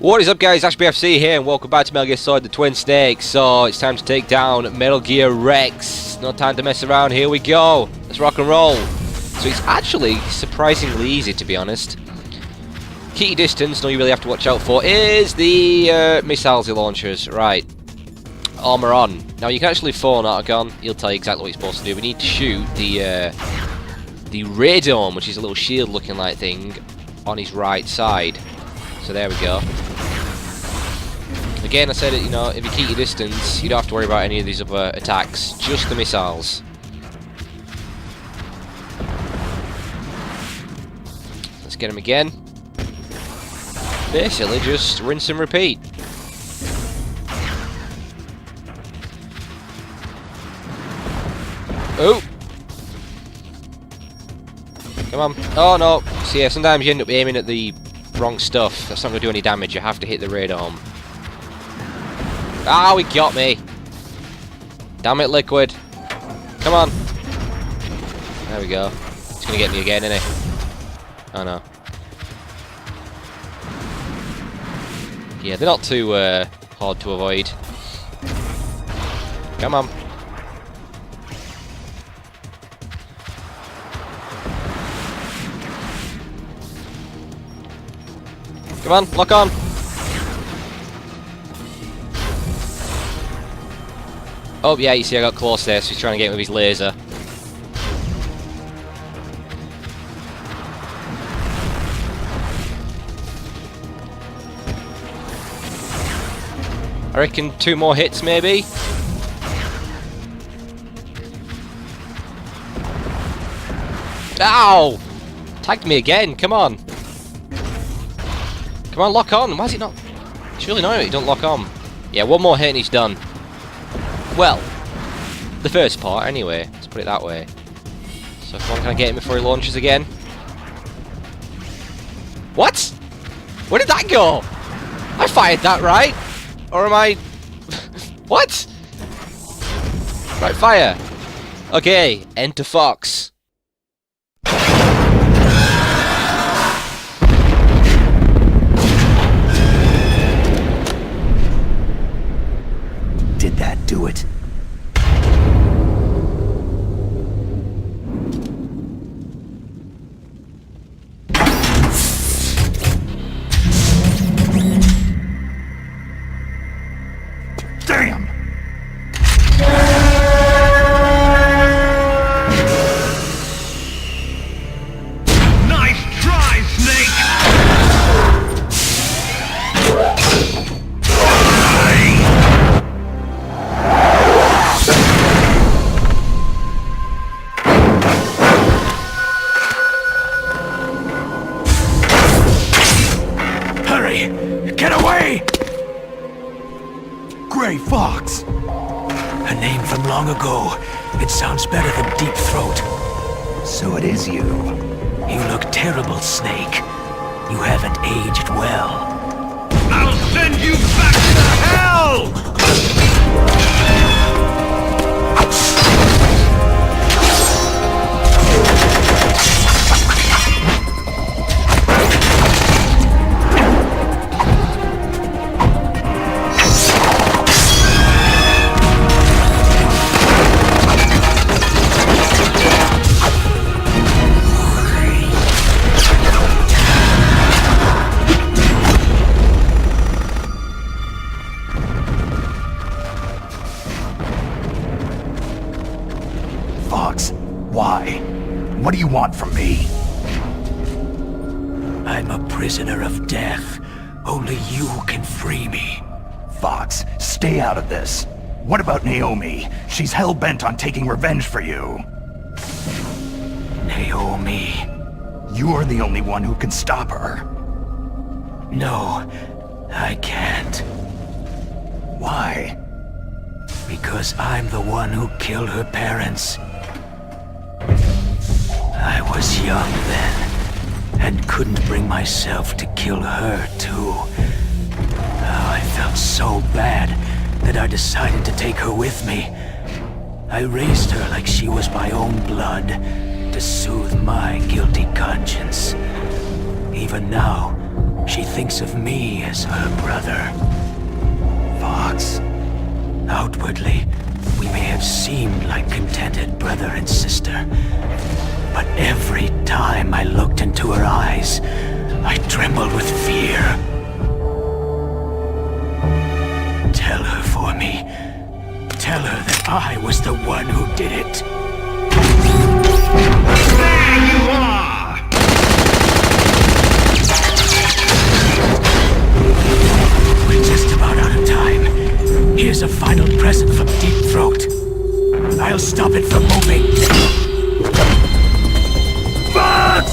What is up, guys? AshBFC here, and welcome back to Metal Gear Solid the Twin Snakes. So it's time to take down Metal Gear Rex. No time to mess around. Here we go. Let's rock and roll. So it's actually surprisingly easy, to be honest. Key distance, all you really have to watch out for is the missiles he launchers. Right. Armor on. Now you can actually phone out a gun. He'll tell you exactly what you're supposed to do. We need to shoot the radome, which is a little shield-looking like thing, on his right side. So there we go. Again, I said it, you know, if you keep your distance, you don't have to worry about any of these other attacks, just the missiles. Let's get him again. Basically, just rinse and repeat. Oh! Come on. Oh no! So yeah, sometimes you end up aiming at the wrong stuff. That's not going to do any damage. You have to hit the radome. Ah, he got me. Damn it, Liquid. Come on. There we go. He's going to get me again, isn't he? Oh no. Yeah, they're not too hard to avoid. Come on. Come on, lock on. Oh yeah, you see I got close there, so he's trying to get me with his laser. I reckon 2 more hits maybe. Ow! Tagged me again, come on. Come on, lock on. Why is it not? It's really annoying that you don't lock on. Yeah, 1 more hit and he's done. Well, the first part anyway. Let's put it that way. So come on, can I get him before he launches again? What? Where did that go? I fired that, right? Or am I... What? Right, fire. Okay, enter Fox. Did that do it? Damn! Nice try, Snake! Get away! Gray Fox! A name from long ago. It sounds better than Deep Throat. So it is you. You look terrible, Snake. You haven't aged well. I'll send you back to hell! Fox, why? What do you want from me? I'm a prisoner of death. Only you can free me. Fox, stay out of this. What about Naomi? She's hell-bent on taking revenge for you. Naomi. You're the only one who can stop her. No, I can't. Why? Because I'm the one who killed her parents. I was young then, and couldn't bring myself to kill her too. Oh, I felt so bad that I decided to take her with me. I raised her like she was my own blood, to soothe my guilty conscience. Even now, She thinks of me as her brother. Fox. Outwardly, we may have seemed like contented brother and sister. But every time I looked into her eyes, I trembled with fear. Tell her for me. Tell her that I was the one who did it. There you are! We're just about out of time. Here's a final present from Deep Throat. I'll stop it from moving. Fox!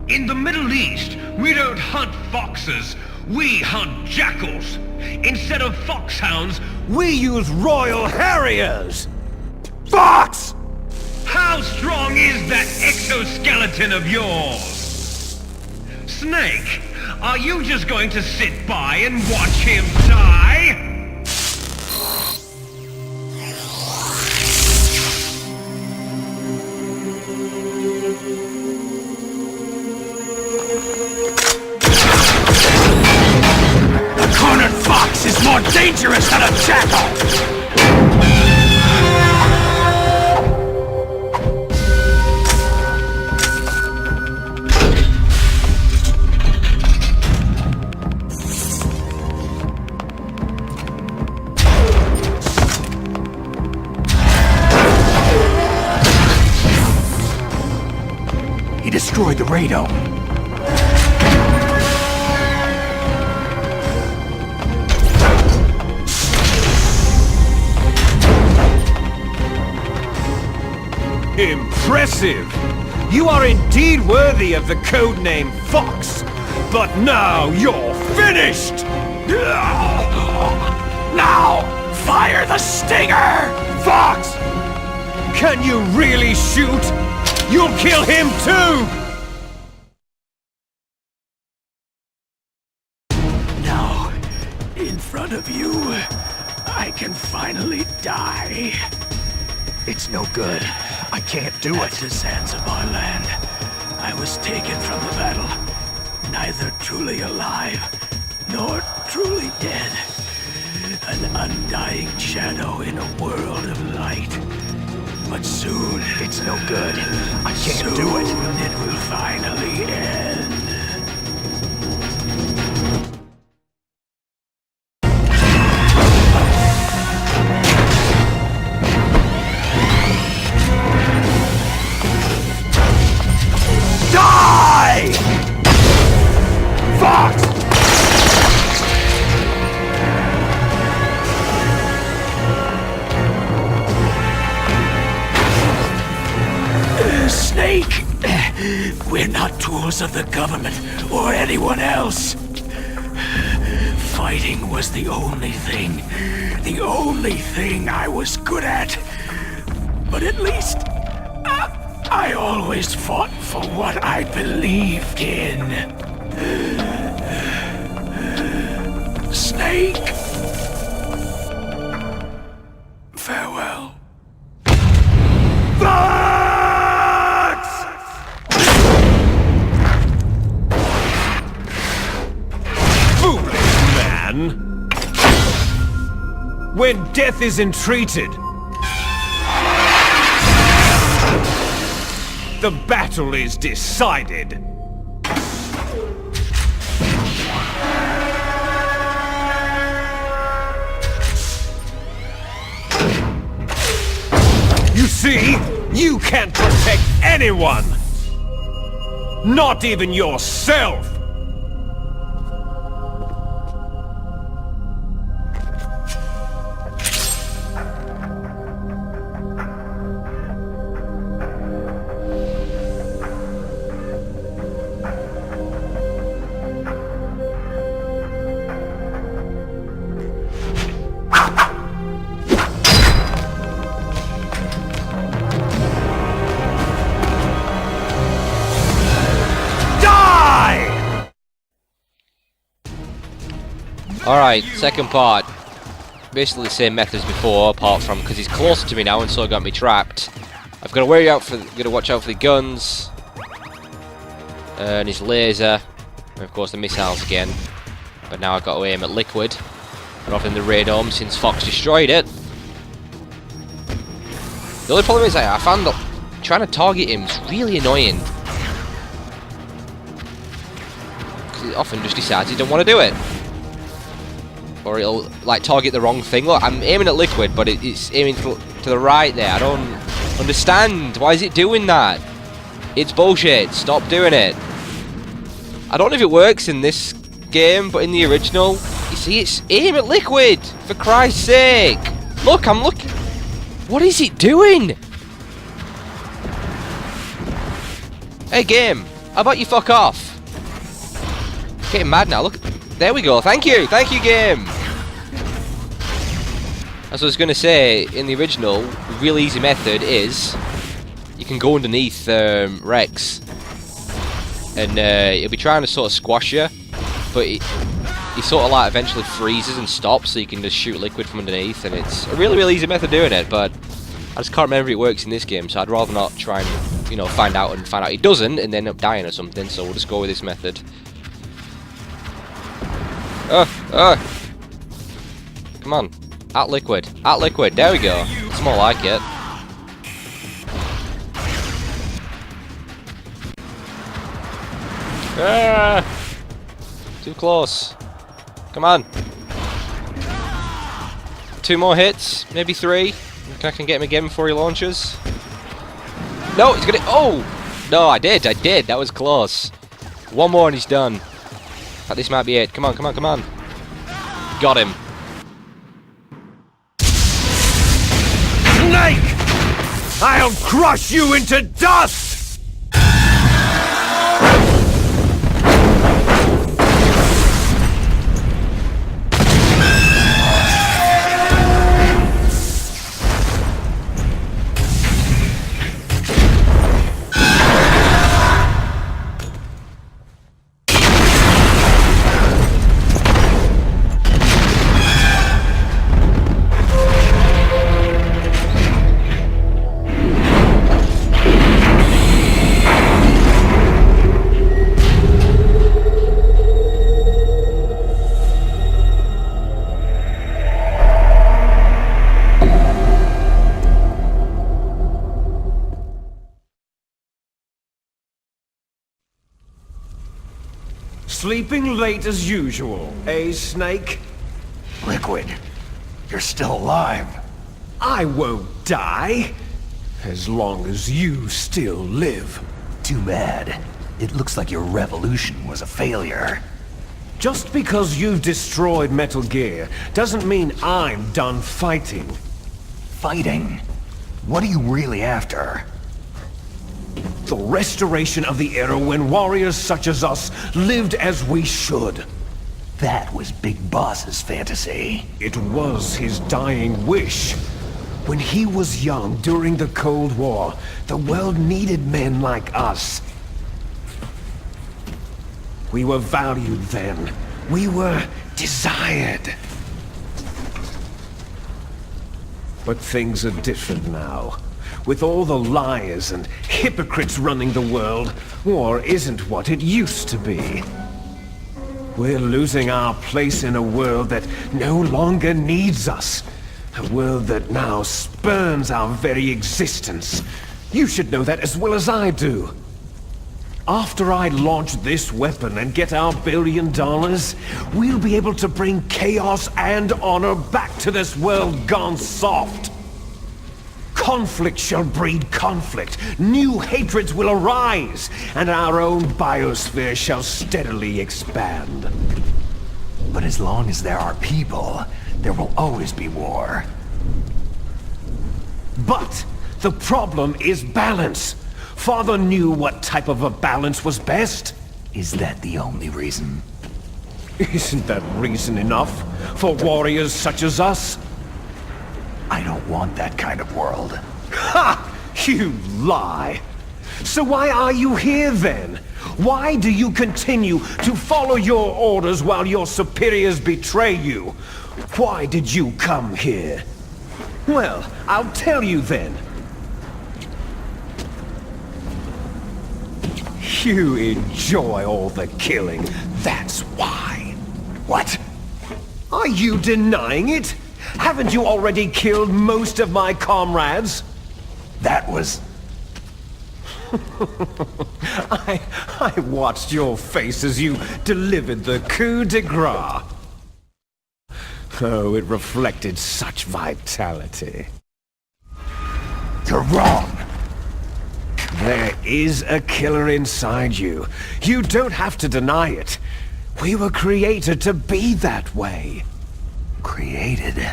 In the Middle East, we don't hunt foxes, we hunt jackals. Instead of foxhounds, We use Royal Harriers! Fox! how strong is that exoskeleton of yours? Snake, are you just going to sit by and watch him die? A cornered fox is more dangerous than a jackal! He destroyed the radome. Impressive! You are indeed worthy of the codename Fox, but now you're finished! Now, fire the stinger! Fox! Can you really shoot? You'll kill him too! Now, in front of you, I can finally die. It's no good. I can't do At it. the Zanzibar land, I was taken from the battle, neither truly alive, nor truly dead. An undying shadow in a world of light. But soon, It's no good. I can't soon do it. it will finally end. Die! Fox! Snake! We're not tools of the government or anyone else. Fighting was the only thing I was good at. But at least, I always fought for what I believed in. Snake! Farewell. Fox! Foolish man! When death is entreated, the battle is decided. You see, you can't protect anyone! Not even yourself! Alright, second part. Basically the same method as before, apart from because he's closer to me now and so got me trapped. I've got to watch out for the guns. And his laser. And of course the missiles again. But now I've got to aim at Liquid. Rather than the radome since Fox destroyed it. The only problem is I found that trying to target him is really annoying. Because he often just decides he don't want to do it. Or it'll like target the wrong thing. Look, I'm aiming at Liquid, but it's aiming to the right there. I don't understand. Why is it doing that? It's bullshit. Stop doing it. I don't know if it works in this game, but in the original, you see, it's aim at Liquid. For Christ's sake! Look, I'm looking. What is it doing? Hey, game. How about you fuck off? I'm getting mad now. Look. There we go. Thank you, game. As I was going to say, in the original, the really easy method is you can go underneath Rex, and he'll be trying to sort of squash you, but he sort of like eventually freezes and stops, so you can just shoot Liquid from underneath, and it's a really, really easy method of doing it. But I just can't remember if it works in this game, so I'd rather not try and find out it doesn't, and then end up dying or something. So we'll just go with this method. Come on. At Liquid. At Liquid. There we go. It's more like it. Too close. Come on. 2 more hits. Maybe 3. I can get him again before he launches. No, he's gonna... Oh! No, I did. That was close. 1 more and he's done. This might be it. Come on. Got him. Snake! I'll crush you into dust! Sleeping late as usual, eh, Snake? Liquid, you're still alive. I won't die, as long as you still live. Too bad. It looks like your revolution was a failure. Just because you've destroyed Metal Gear doesn't mean I'm done fighting. Fighting? What are you really after? The restoration of the era when warriors such as us lived as we should. That was Big Boss's fantasy. It was his dying wish. When he was young during the Cold War, the world needed men like us. We were valued then. We were desired. But things are different now. With all the liars and hypocrites running the world, war isn't what it used to be. We're losing our place in a world that no longer needs us. A world that now spurns our very existence. You should know that as well as I do. After I launch this weapon and get our $1 billion, we'll be able to bring chaos and honor back to this world gone soft. Conflict shall breed conflict, new hatreds will arise, and our own biosphere shall steadily expand. But as long as there are people, there will always be war. But the problem is balance. Father knew what type of a balance was best. Is that the only reason? Isn't that reason enough for warriors such as us? I don't want that kind of world. Ha! You lie! So why are you here then? Why do you continue to follow your orders while your superiors betray you? Why did you come here? Well, I'll tell you then. You enjoy all the killing, that's why. What? Are you denying it? Haven't you already killed most of my comrades? That was... I watched your face as you delivered the coup de grace. Oh, it reflected such vitality. You're wrong. There is a killer inside you. You don't have to deny it. We were created to be that way. Created?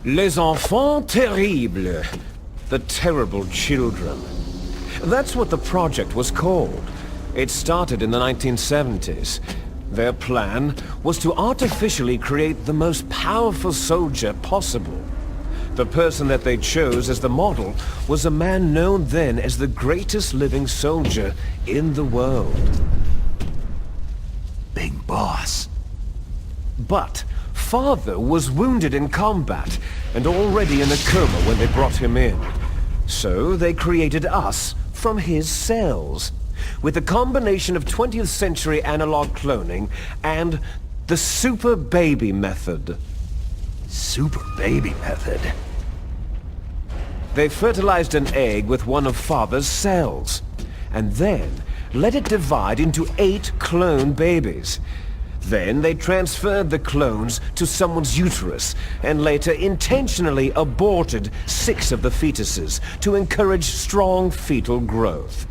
Les enfants terribles. The terrible children. That's what the project was called. It started in the 1970s. Their plan was to artificially create the most powerful soldier possible. The person that they chose as the model was a man known then as the greatest living soldier in the world. Big boss. But Father was wounded in combat and already in a coma when they brought him in. So they created us from his cells, with a combination of 20th century analog cloning and the super baby method. Super baby method? They fertilized an egg with one of Father's cells, and then let it divide into 8 clone babies. Then they transferred the clones to someone's uterus, and later intentionally aborted 6 of the fetuses to encourage strong fetal growth.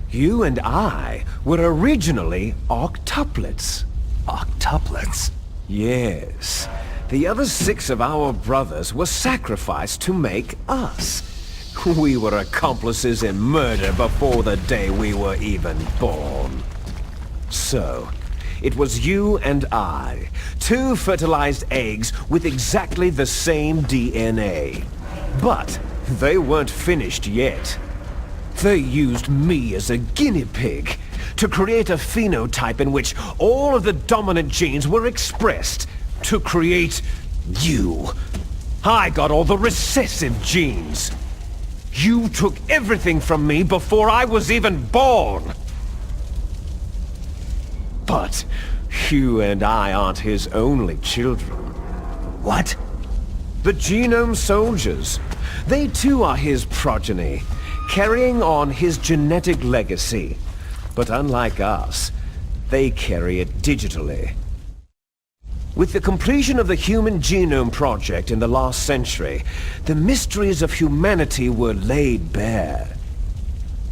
You and I were originally octuplets. Octuplets? Yes. The other 6 of our brothers were sacrificed to make us. We were accomplices in murder before the day we were even born. So, it was you and I, 2 fertilized eggs with exactly the same DNA. But they weren't finished yet. They used me as a guinea pig to create a phenotype in which all of the dominant genes were expressed to create you. I got all the recessive genes. You took everything from me before I was even born. But you and I aren't his only children. What? The Genome Soldiers. They too are his progeny, carrying on his genetic legacy. But unlike us, they carry it digitally. With the completion of the Human Genome Project in the last century, the mysteries of humanity were laid bare.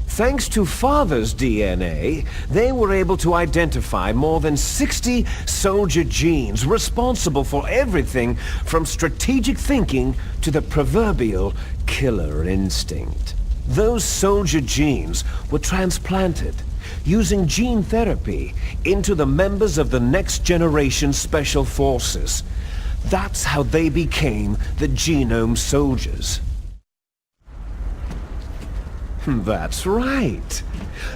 Thanks to Father's DNA, they were able to identify more than 60 soldier genes responsible for everything from strategic thinking to the proverbial killer instinct. Those soldier genes were transplanted, using gene therapy, into the members of the next generation special forces. That's how they became the Genome Soldiers. That's right.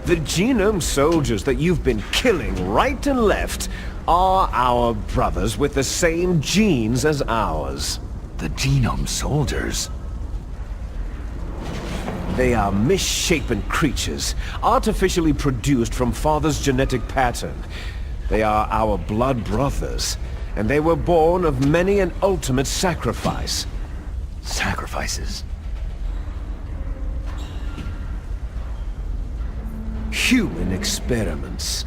The Genome Soldiers that you've been killing right and left are our brothers with the same genes as ours. The Genome Soldiers? They are misshapen creatures, artificially produced from Father's genetic pattern. They are our blood brothers, and they were born of many an ultimate sacrifice. Sacrifices? human experiments.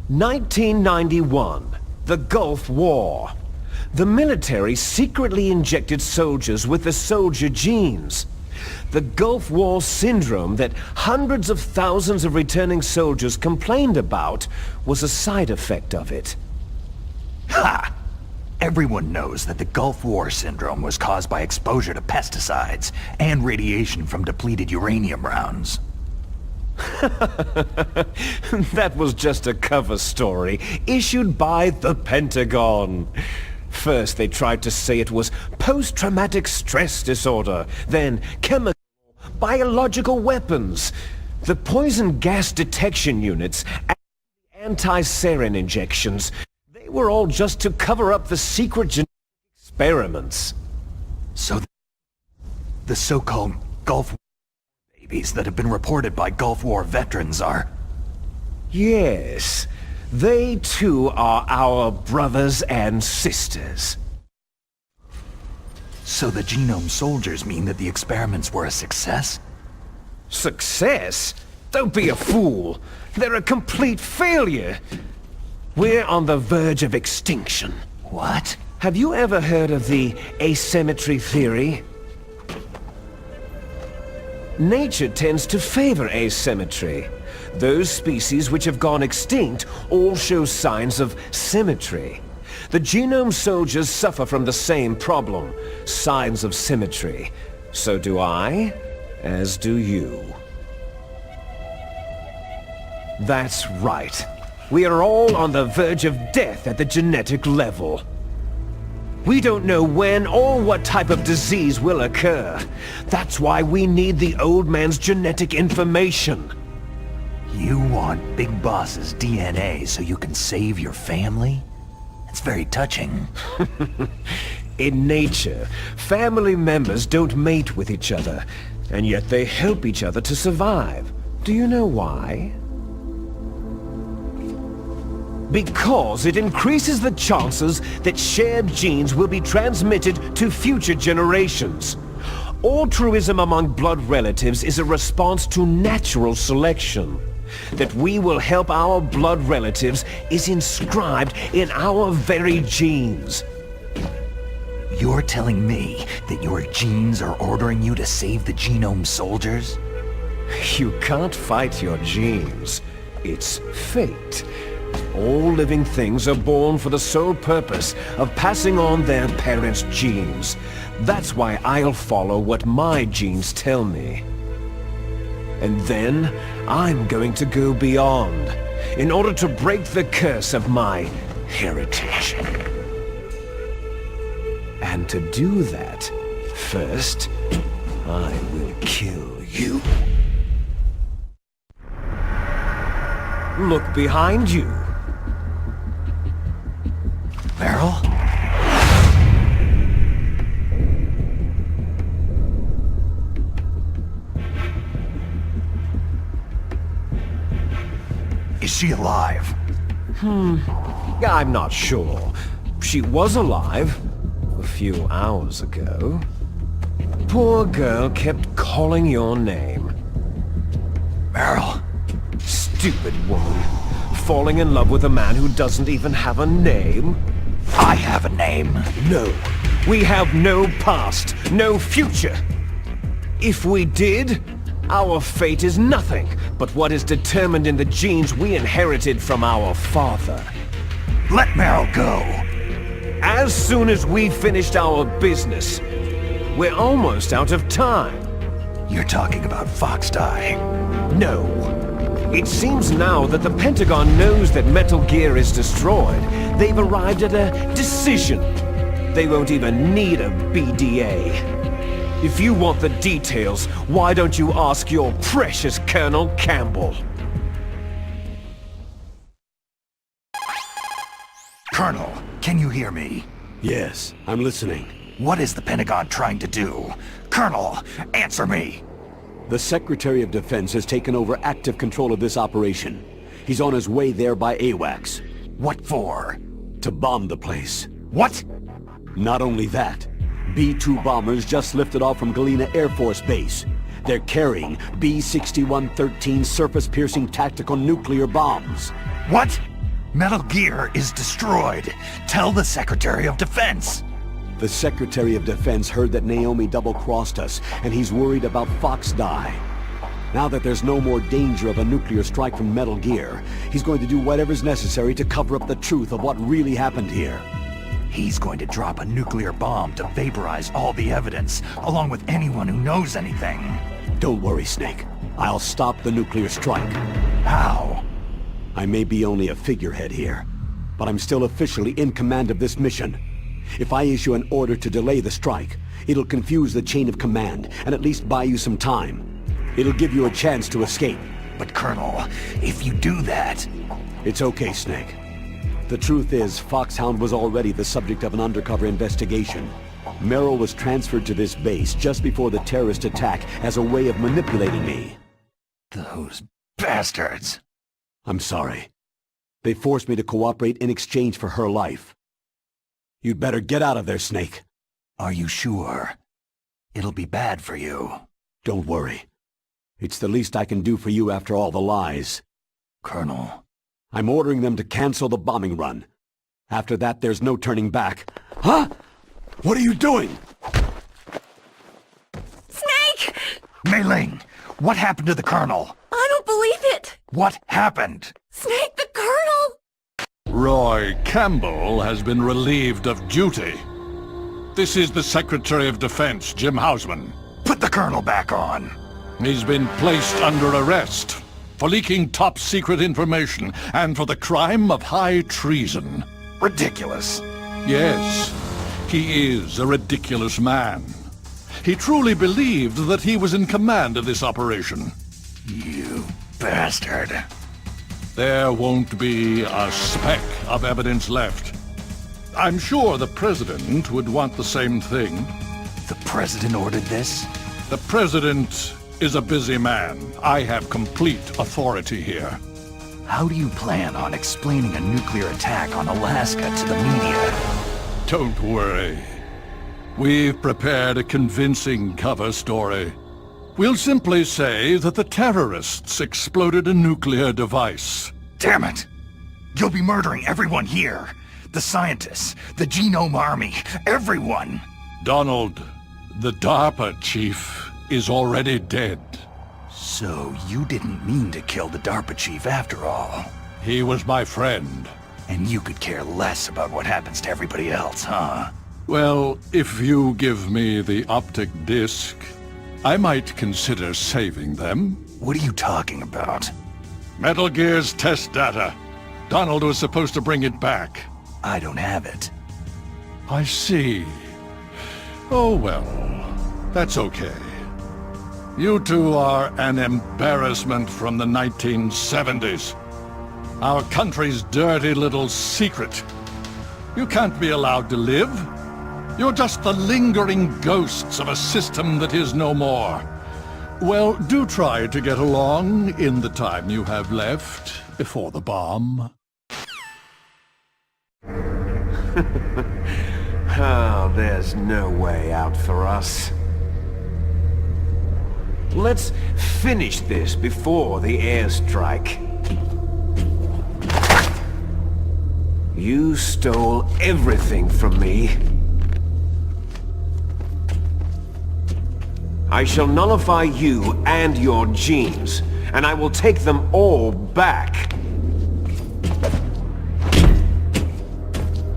1991, the Gulf War. The military secretly injected soldiers with the soldier genes. The Gulf War syndrome that hundreds of thousands of returning soldiers complained about was a side effect of it. Ha! Everyone knows that the Gulf War syndrome was caused by exposure to pesticides and radiation from depleted uranium rounds. That was just a cover story issued by the Pentagon. First, they tried to say it was post-traumatic stress disorder, then chemical, biological weapons. The poison gas detection units and anti-sarin injections, they were all just to cover up the secret genetic experiments. So the so-called Gulf War babies that have been reported by Gulf War veterans are... Yes, they too are our brothers and sisters. So the genome soldiers mean that the experiments were a success? Success? Don't be a fool. They're a complete failure. We're on the verge of extinction. What? Have you ever heard of the asymmetry theory? Nature tends to favor asymmetry. Those species which have gone extinct all show signs of symmetry. The genome soldiers suffer from the same problem, signs of symmetry. So do I, as do you. That's right. We are all on the verge of death at the genetic level. We don't know when or what type of disease will occur. That's why we need the old man's genetic information. You want Big Boss's DNA so you can save your family? It's very touching. In nature, family members don't mate with each other, and yet they help each other to survive. Do you know why? Because it increases the chances that shared genes will be transmitted to future generations. Altruism among blood relatives is a response to natural selection. That we will help our blood relatives is inscribed in our very genes. You're telling me that your genes are ordering you to save the genome soldiers? You can't fight your genes. It's fate. All living things are born for the sole purpose of passing on their parents' genes. That's why I'll follow what my genes tell me. And then, I'm going to go beyond, in order to break the curse of my heritage. And to do that, first, I will kill you. Look behind you. Meryl? Is she alive? I'm not sure. She was alive a few hours ago. Poor girl kept calling your name. Meryl? Stupid woman. Falling in love with a man who doesn't even have a name? I have a name. No. We have no past, no future. If we did, our fate is nothing but what is determined in the genes we inherited from our father. Let Meryl go. As soon as we finished our business, we're almost out of time. You're talking about Foxdie. No. It seems now that the Pentagon knows that Metal Gear is destroyed. They've arrived at a decision. They won't even need a BDA. If you want the details, why don't you ask your precious Colonel Campbell? Colonel, can you hear me? Yes, I'm listening. What is the Pentagon trying to do? Colonel, answer me! The Secretary of Defense has taken over active control of this operation. He's on his way there by AWACS. What for? To bomb the place. What? Not only that, B-2 bombers just lifted off from Galena Air Force Base. They're carrying B-6113 surface-piercing tactical nuclear bombs. What? Metal Gear is destroyed. Tell the Secretary of Defense. The Secretary of Defense heard that Naomi double-crossed us, and he's worried about Fox Die. Now that there's no more danger of a nuclear strike from Metal Gear, he's going to do whatever's necessary to cover up the truth of what really happened here. He's going to drop a nuclear bomb to vaporize all the evidence, along with anyone who knows anything. Don't worry, Snake. I'll stop the nuclear strike. How? I may be only a figurehead here, but I'm still officially in command of this mission. If I issue an order to delay the strike, it'll confuse the chain of command and at least buy you some time. It'll give you a chance to escape. But Colonel, if you do that... It's okay, Snake. The truth is, Foxhound was already the subject of an undercover investigation. Merrill was transferred to this base just before the terrorist attack as a way of manipulating me. Those bastards! I'm sorry. They forced me to cooperate in exchange for her life. You'd better get out of there, Snake. Are you sure? It'll be bad for you. Don't worry. It's the least I can do for you after all the lies. Colonel... I'm ordering them to cancel the bombing run. After that, there's no turning back. Huh? What are you doing? Snake! Mei Ling, what happened to the Colonel? I don't believe it! What happened? Snake, the Colonel! Roy Campbell has been relieved of duty. This is the Secretary of Defense, Jim Houseman. Put the Colonel back on. He's been placed under arrest for leaking top-secret information and for the crime of high treason. Ridiculous. Yes, he is a ridiculous man. He truly believed that he was in command of this operation. You bastard. There won't be a speck of evidence left. I'm sure the President would want the same thing. The President ordered this? The President is a busy man. I have complete authority here. How do you plan on explaining a nuclear attack on Alaska to the media? Don't worry. We've prepared a convincing cover story. We'll simply say that the terrorists exploded a nuclear device. Damn it! You'll be murdering everyone here. The scientists, the Genome Army, everyone! Donald, the DARPA chief, is already dead. So you didn't mean to kill the DARPA chief after all. He was my friend. And you could care less about what happens to everybody else, huh? Well, if you give me the optic disc, I might consider saving them. What are you talking about? Metal Gear's test data. Donald was supposed to bring it back. I don't have it. I see. Oh well, that's okay. You two are an embarrassment from the 1970s. Our country's dirty little secret. You can't be allowed to live. You're just the lingering ghosts of a system that is no more. Well, do try to get along in the time you have left before the bomb. Oh, there's no way out for us. Let's finish this before the airstrike. You stole everything from me. I shall nullify you and your genes, and I will take them all back.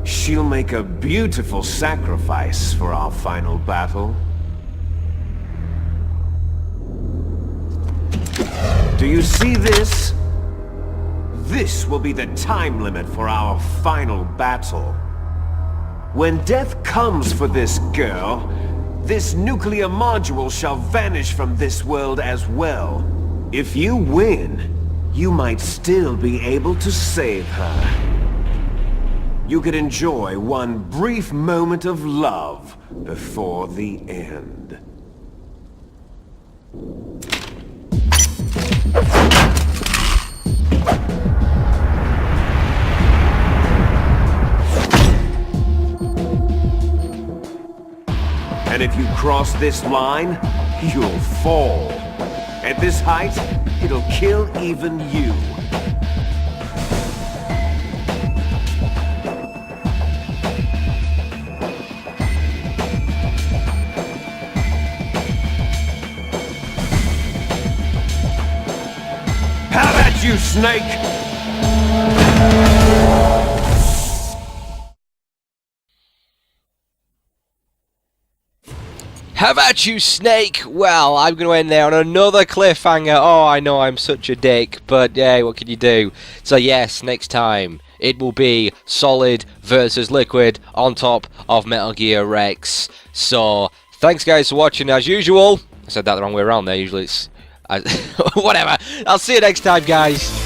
She'll make a beautiful sacrifice for our final battle. Do you see this? This will be the time limit for our final battle. When death comes for this girl, this nuclear module shall vanish from this world as well. If you win, you might still be able to save her. You could enjoy one brief moment of love before the end. And if you cross this line, you'll fall. At this height, it'll kill even you. Have at you, Snake! How about you, Snake? Well, I'm going to end there on another cliffhanger. Oh, I know I'm such a dick, but yeah, what can you do? So yes, next time, it will be Solid versus Liquid on top of Metal Gear Rex. So, thanks guys for watching as usual. I said that the wrong way around there, usually it's... whatever. I'll see you next time, guys.